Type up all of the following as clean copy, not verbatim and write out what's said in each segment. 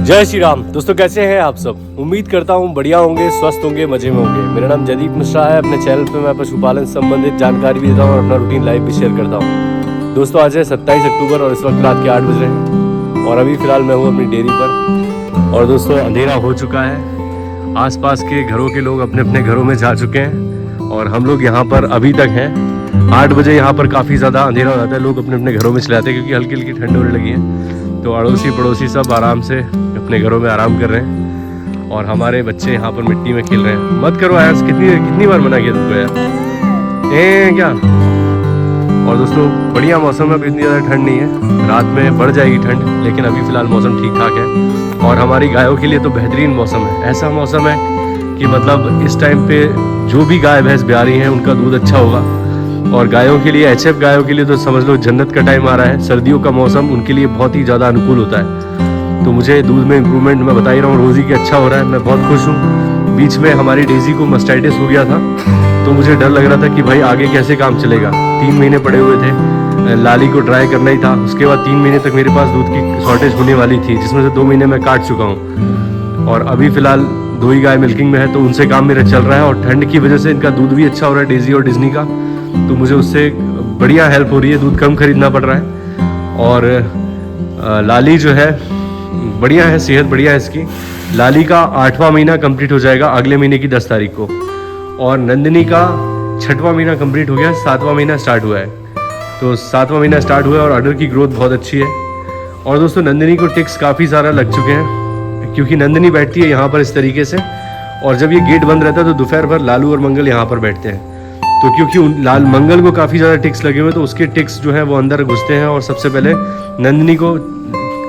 जय श्री राम दोस्तों, कैसे हैं आप सब। उम्मीद करता हूँ बढ़िया होंगे, स्वस्थ होंगे, मजे में होंगे। मेरा नाम जयदीप मिश्रा है। अपने चैनल पे मैं पशुपालन से संबंधित जानकारी भी देता हूँ और अपना रूटीन लाइफ भी शेयर करता हूँ। दोस्तों आज है 27 अक्टूबर और इस वक्त रात के 8 बज रहे हैं और अभी फ़िलहाल मैं हूँ अपनी डेयरी पर। और दोस्तों अंधेरा हो चुका है, आसपास के घरों के लोग अपने अपने घरों में जा चुके हैं और हम लोग यहाँ पर अभी तक हैं। 8 बजे यहाँ पर काफ़ी ज़्यादा अंधेरा हो जाता है, लोग अपने अपने घरों में चले जाते हैं क्योंकि हल्की हल्की ठंड होने लगी है। तो अड़ोसी पड़ोसी सब आराम से अपने घरों में आराम कर रहे हैं और हमारे बच्चे यहाँ पर मिट्टी में खेल रहे हैं। मत करो यार, कितनी बार मना किया तुमको यार, क्या। और दोस्तों बढ़िया मौसम है, अभी इतनी ज़्यादा ठंड नहीं है, रात में बढ़ जाएगी ठंड, लेकिन अभी फ़िलहाल मौसम ठीक ठाक है। और हमारी गायों के लिए तो बेहतरीन मौसम है। ऐसा मौसम है कि मतलब इस टाइम पे जो भी गाय भैंस ब्याह हैं उनका दूध अच्छा होगा। और गायों के लिए, HF गायों के लिए तो समझ लो जन्नत का टाइम आ रहा है। सर्दियों का मौसम उनके लिए बहुत ही ज़्यादा अनुकूल होता है। तो मुझे दूध में इम्प्रूवमेंट मैं बता ही रहा हूँ, रोज़ी की अच्छा हो रहा है, मैं बहुत खुश हूँ। बीच में हमारी डेजी को मस्टाइटिस हो गया था तो मुझे डर लग रहा था कि भाई आगे कैसे काम चलेगा। 3 महीने पड़े हुए थे, लाली को ट्राई करना ही था। उसके बाद 3 महीने तक मेरे पास दूध की शॉर्टेज होने वाली थी, जिसमें से 2 महीने मैं काट चुका हूँ। और अभी फ़िलहाल 2 ही गाय मिल्किंग में है, तो उनसे काम मेरा चल रहा है। और ठंड की वजह से इनका दूध भी अच्छा हो रहा है, डेजी और डिज्नी का। तो मुझे उससे बढ़िया हेल्प हो रही है, दूध कम खरीदना पड़ रहा है। और लाली जो है बढ़िया है, सेहत बढ़िया है इसकी। लाली का 8वां महीना कंप्लीट हो जाएगा अगले महीने की 10 तारीख को, और नंदिनी का 6वां महीना कंप्लीट हो गया, 7वां महीना स्टार्ट हुआ है। तो 7वां महीना स्टार्ट हुआ है और अडर की ग्रोथ बहुत अच्छी है। और दोस्तों नंदिनी को टिक्स काफ़ी सारा लग चुके हैं, क्योंकि नंदिनी बैठती है यहाँ पर इस तरीके से, और जब ये गेट बंद रहता है तो दोपहर भर लालू और मंगल यहाँ पर बैठते हैं। तो क्योंकि मंगल को काफ़ी ज़्यादा टिक्स लगे हुए, तो उसके टिक्स जो है वो अंदर घुसते हैं और सबसे पहले नंदिनी को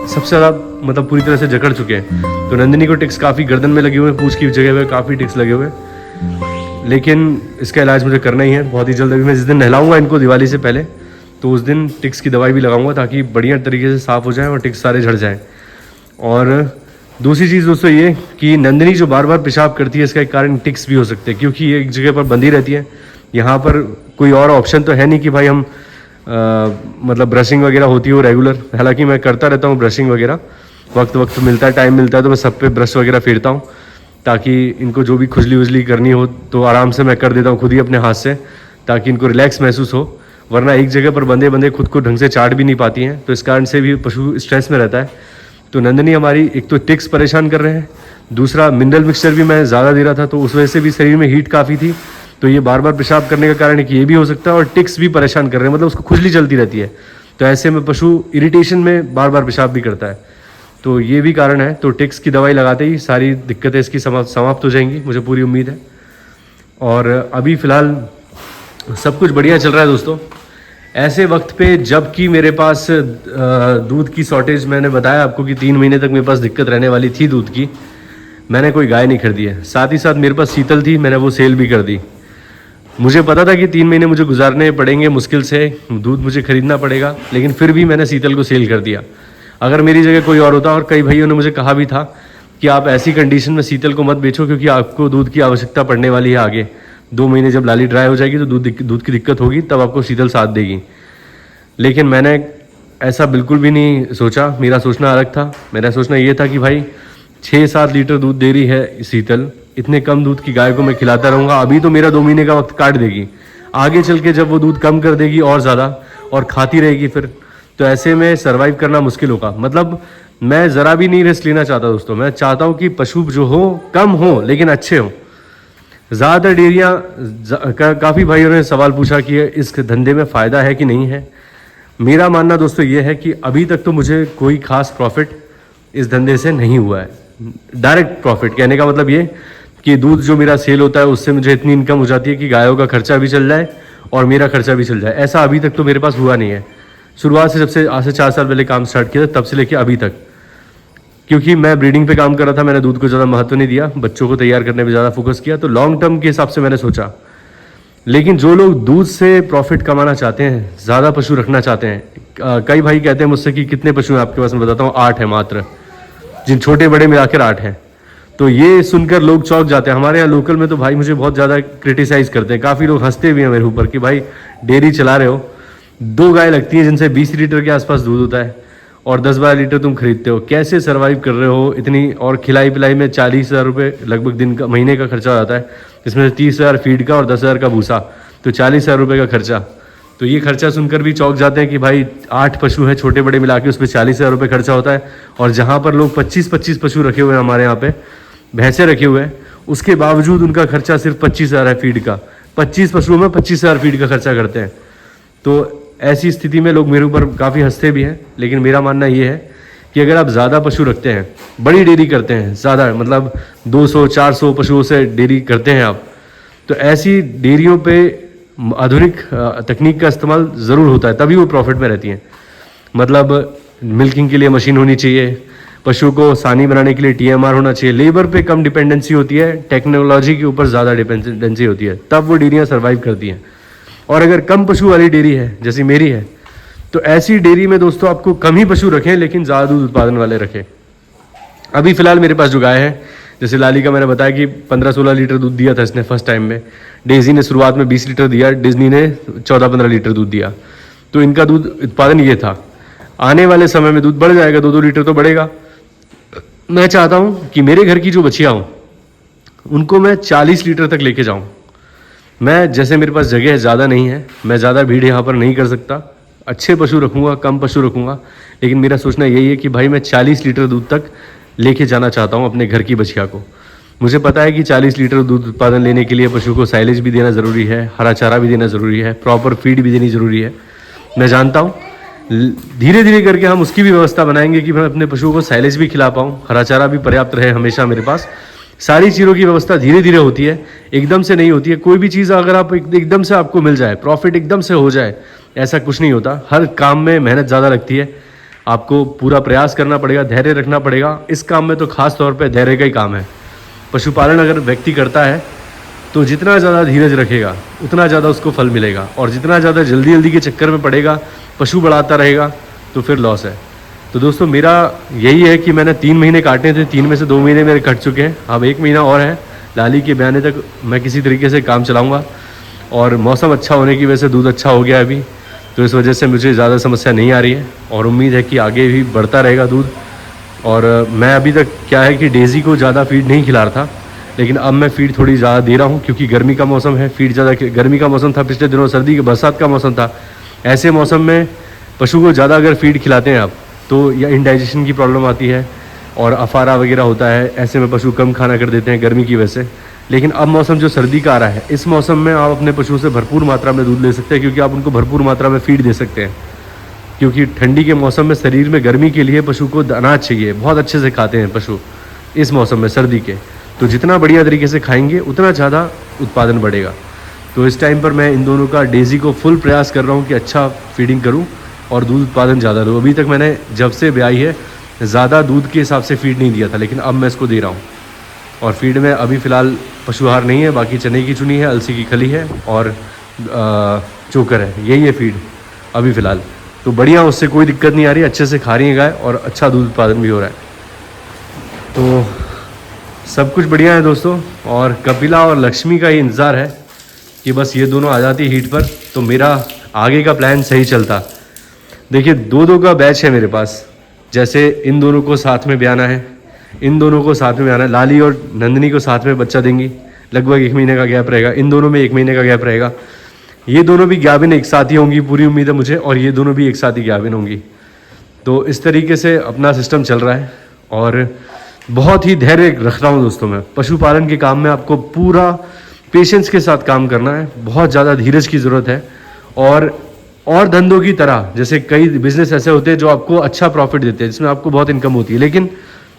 सबसे ज़्यादा मतलब पूरी तरह से जकड़ चुके हैं। तो नंदिनी को टिक्स काफ़ी गर्दन में लगे हुए हैं, पूंछ की जगह पे काफ़ी टिक्स लगे हुए हैं। लेकिन इसका इलाज मुझे करना ही है बहुत ही जल्द। अभी मैं जिस दिन नहलाऊंगा इनको दिवाली से पहले, तो उस दिन टिक्स की दवाई भी लगाऊंगा ताकि बढ़िया तरीके से साफ़ हो जाए और टिक्स सारे झड़ जाएँ। और दूसरी चीज़ दोस्तों ये कि नंदिनी जो बार बार पेशाब करती है, इसका एक कारण टिक्स भी हो सकते हैं, क्योंकि ये एक जगह पर बंधी रहती है। यहाँ पर कोई और ऑप्शन तो है नहीं कि भाई हम मतलब ब्रशिंग वगैरह होती हो रेगुलर। हालांकि मैं करता रहता हूँ ब्रशिंग वगैरह, वक्त मिलता है, टाइम मिलता है तो मैं सब पे ब्रश वगैरह फेरता हूँ, ताकि इनको जो भी खुजली उजली करनी हो तो आराम से मैं कर देता हूँ खुद ही अपने हाथ से, ताकि इनको रिलैक्स महसूस हो। वरना एक जगह पर बंधे खुद को ढंग से चाट भी नहीं पाती हैं, तो इस कारण से भी पशु स्ट्रेस में रहता है। तो नंदिनी हमारी एक तो टिक्स परेशान कर रहे हैं, दूसरा मिनरल मिक्सचर भी मैं ज़्यादा दे रहा था, तो उस वजह से भी शरीर में हीट काफ़ी थी। तो ये बार बार पेशाब करने का कारण है कि ये भी हो सकता है, और टिक्स भी परेशान कर रहे हैं, मतलब उसको खुजली चलती रहती है। तो ऐसे में पशु इरिटेशन में बार बार पेशाब भी करता है, तो ये भी कारण है। तो टिक्स की दवाई लगाते ही सारी दिक्कतें इसकी समाप्त हो जाएंगी, मुझे पूरी उम्मीद है। और अभी फ़िलहाल सब कुछ बढ़िया चल रहा है दोस्तों। ऐसे वक्त पे जबकि मेरे पास दूध की शॉर्टेज, मैंने बताया आपको कि 3 महीने तक मेरे पास दिक्कत रहने वाली थी दूध की, मैंने कोई गाय नहीं खरीदी है। साथ ही साथ मेरे पास शीतल थी, मैंने वो सेल भी कर दी। मुझे पता था कि 3 महीने मुझे गुजारने पड़ेंगे मुश्किल से, दूध मुझे खरीदना पड़ेगा, लेकिन फिर भी मैंने शीतल को सेल कर दिया। अगर मेरी जगह कोई और होता, और कई भाइयों ने मुझे कहा भी था कि आप ऐसी कंडीशन में शीतल को मत बेचो क्योंकि आपको दूध की आवश्यकता पड़ने वाली है आगे 2 महीने, जब लाली ड्राई हो जाएगी तो दूध की दिक्कत होगी, तब आपको शीतल साथ देगी। लेकिन मैंने ऐसा बिल्कुल भी नहीं सोचा, मेरा सोचना अलग था। मेरा सोचना ये था कि भाई 6-7 लीटर दूध दे रही है शीतल, इतने कम दूध की गाय को मैं खिलाता रहूँगा। अभी तो मेरा 2 महीने का वक्त काट देगी, आगे चल के जब वो दूध कम कर देगी और ज़्यादा और खाती रहेगी फिर, तो ऐसे में सर्वाइव करना मुश्किल होगा। मतलब मैं ज़रा भी नहीं रिस्क लेना चाहता दोस्तों। मैं चाहता हूँ कि पशु जो हो कम हो लेकिन अच्छे हों। ज़्यादातर डेयरियाँ, काफ़ी भाइयों ने सवाल पूछा कि इस धंधे में फ़ायदा है कि नहीं है। मेरा मानना दोस्तों ये है कि अभी तक तो मुझे कोई ख़ास प्रॉफिट इस धंधे से नहीं हुआ है। डायरेक्ट प्रॉफिट कहने का मतलब ये कि दूध जो मेरा सेल होता है उससे मुझे इतनी इनकम हो जाती है कि गायों का खर्चा भी चल जाए और मेरा खर्चा भी चल जाए। ऐसा अभी तक तो मेरे पास हुआ नहीं है। शुरुआत से, जब से आज से 4 साल पहले काम स्टार्ट किया था, तब से लेके अभी तक, क्योंकि मैं ब्रीडिंग पे काम कर रहा था, मैंने दूध को ज़्यादा महत्व नहीं दिया, बच्चों को तैयार करने पे ज़्यादा फोकस किया। तो लॉन्ग टर्म के हिसाब से मैंने सोचा। लेकिन जो लोग दूध से प्रॉफिट कमाना चाहते हैं, ज़्यादा पशु रखना चाहते हैं, कई भाई कहते हैं मुझसे कि कितने पशु हैं आपके पास, मैं बताता हूँ 8 है मात्र, जिन छोटे बड़े मिलाकर 8 हैं। तो ये सुनकर लोग चौंक जाते हैं। हमारे यहाँ लोकल में तो भाई मुझे बहुत ज़्यादा क्रिटिसाइज़ करते हैं, काफ़ी लोग हंसते भी हैं मेरे ऊपर कि भाई डेयरी चला रहे हो, 2 गाय लगती हैं जिनसे 20 लीटर के आसपास दूध होता है, और 10-12 लीटर तुम खरीदते हो, कैसे सर्वाइव कर रहे हो इतनी? और खिलाई पिलाई में 40,000 रुपये लगभग दिन का, महीने का खर्चा हो जाता है, इसमें से 30,000 फीड का और 10,000 का भूसा, तो 40,000 रुपये का खर्चा। तो ये खर्चा सुनकर भी चौंक जाते हैं कि भाई 8 पशु हैं छोटे बड़े मिला के, उस पर 40,000 रुपये खर्चा होता है। और जहाँ पर लोग 25-25 पशु रखे हुए हैं, हमारे यहाँ पे भैंसे रखे हुए हैं, उसके बावजूद उनका खर्चा सिर्फ 25,000 है फीड का। 25 पशुओं में 25,000 फीड का खर्चा करते हैं। तो ऐसी स्थिति में लोग मेरे ऊपर काफ़ी हंसते भी हैं, लेकिन मेरा मानना ये है कि अगर आप ज़्यादा पशु रखते हैं, बड़ी डेयरी करते हैं, ज़्यादा मतलब 200-400 पशुओं से डेयरी करते हैं आप, तो ऐसी डेयरियों पे आधुनिक तकनीक का इस्तेमाल ज़रूर होता है, तभी वो प्रॉफिट में रहती हैं। मतलब मिल्किंग के लिए मशीन होनी चाहिए, पशु को सानी बनाने के लिए TMR होना चाहिए, लेबर पे कम डिपेंडेंसी होती है, टेक्नोलॉजी के ऊपर ज़्यादा डिपेंडेंसी होती है, तब वो डेयरियाँ सर्वाइव करती हैं। और अगर कम पशु वाली डेयरी है जैसी मेरी है, तो ऐसी डेयरी में दोस्तों आपको कम ही पशु रखें, लेकिन ज़्यादा दूध उत्पादन वाले रखें। अभी फ़िलहाल मेरे पास जो गाय है, जैसे लाली का मैंने बताया कि 15-16 लीटर दूध दिया था इसने फर्स्ट टाइम में, डेजी ने शुरुआत में 20 लीटर दिया, डिज्नी ने 14-15 लीटर दूध दिया। तो इनका दूध उत्पादन ये था। आने वाले समय में दूध बढ़ जाएगा, 2-2 लीटर तो बढ़ेगा। मैं चाहता हूँ कि मेरे घर की जो बछिया हों उनको मैं 40 लीटर तक लेके जाऊँ। मैं जैसे मेरे पास जगह ज़्यादा नहीं है, मैं ज़्यादा भीड़ यहाँ पर नहीं कर सकता, अच्छे पशु रखूँगा, कम पशु रखूँगा, लेकिन मेरा सोचना यही है कि भाई मैं 40 लीटर दूध तक लेके जाना चाहता हूँ अपने घर की बछिया को। मुझे पता है कि 40 लीटर दूध उत्पादन लेने के लिए पशु को साइलेज भी देना ज़रूरी है, हरा चारा भी देना ज़रूरी है, प्रॉपर फीड भी देनी ज़रूरी है। मैं जानता हूँ धीरे धीरे करके हम उसकी भी व्यवस्था बनाएंगे कि मैं अपने पशुओं को साइलेज भी खिला पाऊँ, हरा चारा भी पर्याप्त रहे हमेशा मेरे पास। सारी चीज़ों की व्यवस्था धीरे धीरे होती है, एकदम से नहीं होती है। कोई भी चीज़ अगर आप एकदम से आपको मिल जाए, प्रॉफिट एकदम से हो जाए, ऐसा कुछ नहीं होता। हर काम में मेहनत ज़्यादा लगती है, आपको पूरा प्रयास करना पड़ेगा, धैर्य रखना पड़ेगा। इस काम में तो खास तौर पे धैर्य का ही काम है। पशुपालन अगर व्यक्ति करता है तो जितना ज़्यादा धीरज रखेगा उतना ज़्यादा उसको फल मिलेगा, और जितना ज़्यादा जल्दी जल्दी के चक्कर में पड़ेगा, पशु बढ़ाता रहेगा, तो फिर लॉस है। तो दोस्तों मेरा यही है कि मैंने 3 महीने काटने थे, 3 में से 2 महीने मेरे कट चुके हैं, अब 1 महीना और है। लाली के बयाने तक मैं किसी तरीके से काम चलाऊँगा, और मौसम अच्छा होने की वजह से दूध अच्छा हो गया अभी, तो इस वजह से मुझे ज़्यादा समस्या नहीं आ रही है, और उम्मीद है कि आगे भी बढ़ता रहेगा दूध। और मैं अभी तक क्या है कि डेजी को ज़्यादा फीड नहीं खिला रहा था, लेकिन अब मैं फीड थोड़ी ज़्यादा दे रहा हूँ, क्योंकि गर्मी का मौसम है। फीड ज़्यादा, गर्मी का मौसम था पिछले दिनों, सर्दी के बरसात का मौसम था। ऐसे मौसम में पशु को ज़्यादा अगर फीड खिलाते हैं आप, तो या इंडाइजेशन की प्रॉब्लम आती है और अफारा वगैरह होता है। ऐसे में पशु कम खाना कर देते हैं गर्मी की वजह से। लेकिन अब मौसम जो सर्दी का आ रहा है, इस मौसम में आप अपने पशु से भरपूर मात्रा में दूध ले सकते हैं, क्योंकि आप उनको भरपूर मात्रा में फीड दे सकते हैं। क्योंकि ठंडी के मौसम में शरीर में गर्मी के लिए पशु को अनाज चाहिए, बहुत अच्छे से खाते हैं पशु इस मौसम में सर्दी के। तो जितना बढ़िया तरीके से खाएंगे उतना ज़्यादा उत्पादन बढ़ेगा। तो इस टाइम पर मैं इन दोनों का, डेजी को फुल प्रयास कर रहा हूँ कि अच्छा फीडिंग करूँ और दूध उत्पादन ज़्यादा दूँ। अभी तक मैंने जब से ब्याई है ज़्यादा दूध के हिसाब से फीड नहीं दिया था, लेकिन अब मैं इसको दे रहा हूँ। और फीड में अभी फ़िलहाल पशुहार नहीं है, बाकी चने की चुनी है, अलसी की खली है और चोकर है, यही है फीड अभी फ़िलहाल। तो बढ़िया, उससे कोई दिक्कत नहीं आ रही, अच्छे से खा रही है गाय और अच्छा दूध उत्पादन भी हो रहा है। तो सब कुछ बढ़िया है दोस्तों, और कपिला और लक्ष्मी का ही इंतज़ार है कि बस ये दोनों आ जाती हीट पर, तो मेरा आगे का प्लान सही चलता। देखिए 2-2 का बैच है मेरे पास, जैसे इन दोनों को साथ में ब्याना है, इन दोनों को साथ में ब्याना है, लाली और नंदिनी को साथ में बच्चा देंगी, लगभग 1 महीने का गैप रहेगा, इन दोनों में 1 महीने का गैप रहेगा। ये दोनों भी गाभिन एक साथ ही होंगी, पूरी उम्मीद है मुझे, और ये दोनों भी एक साथ ही गाभिन होंगी। तो इस तरीके से अपना सिस्टम चल रहा है, और बहुत ही धैर्य रख रहा हूँ दोस्तों मैं। पशुपालन के काम में आपको पूरा पेशेंस के साथ काम करना है, बहुत ज़्यादा धीरज की ज़रूरत है। और धंधों की तरह, जैसे कई बिजनेस ऐसे होते हैं जो आपको अच्छा प्रॉफिट देते हैं, जिसमें आपको बहुत इनकम होती है, लेकिन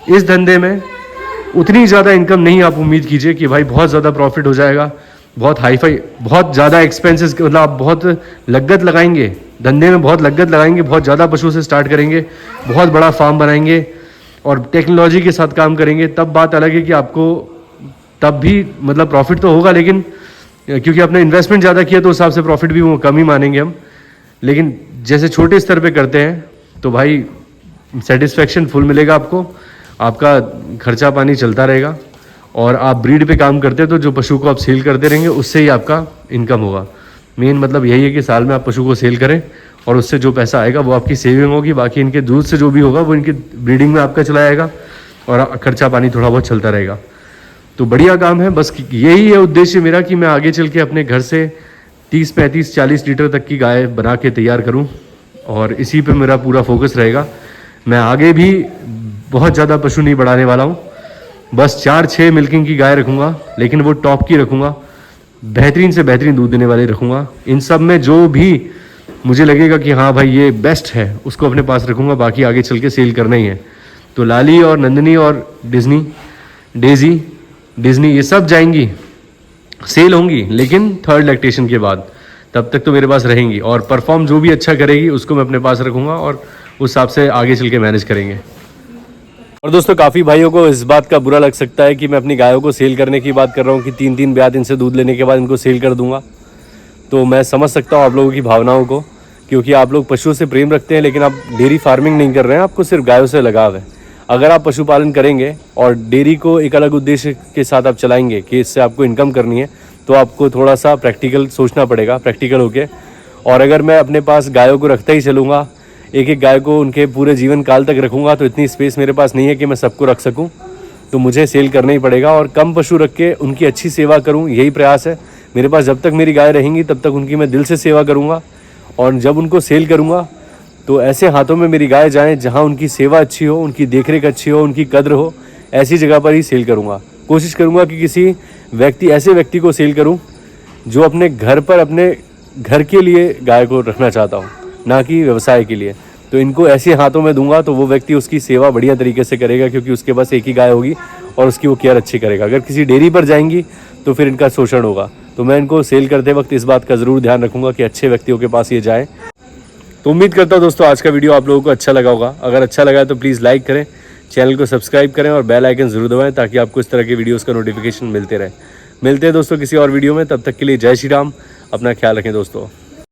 इस धंधे में उतनी ज़्यादा इनकम नहीं आप उम्मीद कीजिए कि भाई बहुत ज़्यादा प्रॉफिट हो जाएगा, बहुत हाईफाई, बहुत ज़्यादा एक्सपेंसेस, मतलब आप बहुत लागत लगाएंगे धंधे में, बहुत लागत लगाएंगे, बहुत ज़्यादा पशुओं से स्टार्ट करेंगे, बहुत बड़ा फार्म बनाएंगे और टेक्नोलॉजी के साथ काम करेंगे, तब बात अलग है कि आपको तब भी मतलब प्रॉफिट तो होगा, लेकिन क्योंकि आपने इन्वेस्टमेंट ज़्यादा किया तो उस हिसाब से प्रॉफिट भी वो कम ही मानेंगे हम। लेकिन जैसे छोटे स्तर पे करते हैं तो भाई सेटिस्फेक्शन फुल मिलेगा आपको, आपका खर्चा पानी चलता रहेगा, और आप ब्रीड पे काम करते हैं तो जो पशु को आप सेल करते रहेंगे उससे ही आपका इनकम होगा। मेन मतलब यही है कि साल में आप पशु को सेल करें और उससे जो पैसा आएगा वो आपकी सेविंग होगी, बाकी इनके दूध से जो भी होगा वो इनकी ब्रीडिंग में आपका चला जाएगा और खर्चा पानी थोड़ा बहुत चलता रहेगा। तो बढ़िया काम है। बस यही है उद्देश्य मेरा कि मैं आगे चल के अपने घर से 30, 35, 40 लीटर तक की गाय बना के तैयार करूं और इसी पे मेरा पूरा फोकस रहेगा। मैं आगे भी बहुत ज़्यादा पशु नहीं बढ़ाने वाला हूं, बस 4-6 मिल्किंग की गाय रखूँगा, लेकिन वो टॉप की रखूँगा, बेहतरीन से बेहतरीन दूध देने वाली रखूँगा। इन सब में जो भी मुझे लगेगा कि हाँ भाई ये बेस्ट है उसको अपने पास रखूँगा, बाकी आगे चल के सेल करना ही है। तो लाली और नंदिनी और डिज्नी ये सब जाएंगी, सेल होंगी, लेकिन 3rd लैक्टेशन के बाद। तब तक तो मेरे पास रहेंगी और परफॉर्म जो भी अच्छा करेगी उसको मैं अपने पास रखूँगा और उस हिसाब से आगे चल के मैनेज करेंगे। और दोस्तों काफ़ी भाइयों को इस बात का बुरा लग सकता है कि मैं अपनी गायों को सेल करने की बात कर रहा हूँ कि 3-3 ब्यात इनसे दूध लेने के बाद इनको सेल कर दूंगा। तो मैं समझ सकता हूँ आप लोगों की भावनाओं को, क्योंकि आप लोग पशुओं से प्रेम रखते हैं लेकिन आप डेयरी फार्मिंग नहीं कर रहे हैं, आपको सिर्फ गायों से लगाव है। अगर आप पशुपालन करेंगे और डेयरी को एक अलग उद्देश्य के साथ आप चलाएंगे कि इससे आपको इनकम करनी है, तो आपको थोड़ा सा प्रैक्टिकल सोचना पड़ेगा, प्रैक्टिकल होके। और अगर मैं अपने पास गायों को रखता ही चलूँगा, एक एक गाय को उनके पूरे जीवन काल तक रखूँगा, तो इतनी स्पेस मेरे पास नहीं है कि मैं सबको रख सकूँ, तो मुझे सेल करना ही पड़ेगा। और कम पशु रख के उनकी अच्छी सेवा करूँ, यही प्रयास है मेरे पास। जब तक मेरी गाय रहेंगी तब तक उनकी मैं दिल से सेवा करूँगा, और जब उनको सेल करूँगा तो ऐसे हाथों में मेरी गाय जाएँ जहाँ उनकी सेवा अच्छी हो, उनकी देखरेख अच्छी हो, उनकी कद्र हो, ऐसी जगह पर ही सेल करूँगा। कोशिश करूँगा कि किसी ऐसे व्यक्ति को सेल करूँ जो अपने घर पर, अपने घर के लिए गाय को रखना चाहता हूँ, ना कि व्यवसाय के लिए। तो इनको ऐसे हाथों में दूंगा तो वो व्यक्ति उसकी सेवा बढ़िया तरीके से करेगा, क्योंकि उसके पास एक ही गाय होगी और उसकी वो केयर अच्छी करेगा। अगर किसी डेयरी पर जाएंगी तो फिर इनका शोषण होगा। तो मैं इनको सेल करते वक्त इस बात का ज़रूर ध्यान रखूँगा कि अच्छे व्यक्तियों के पास ये जाए। तो उम्मीद करता हूँ दोस्तों आज का वीडियो आप लोगों को अच्छा लगा होगा। अगर अच्छा लगा तो प्लीज़ लाइक करें, चैनल को सब्सक्राइब करें और बेल आइकन ज़रूर दबाएं, ताकि आपको इस तरह के वीडियोज़ का नोटिफिकेशन मिलते रहे। मिलते हैं दोस्तों किसी और वीडियो में, तब तक के लिए जय श्री राम। अपना ख्याल रखें दोस्तों।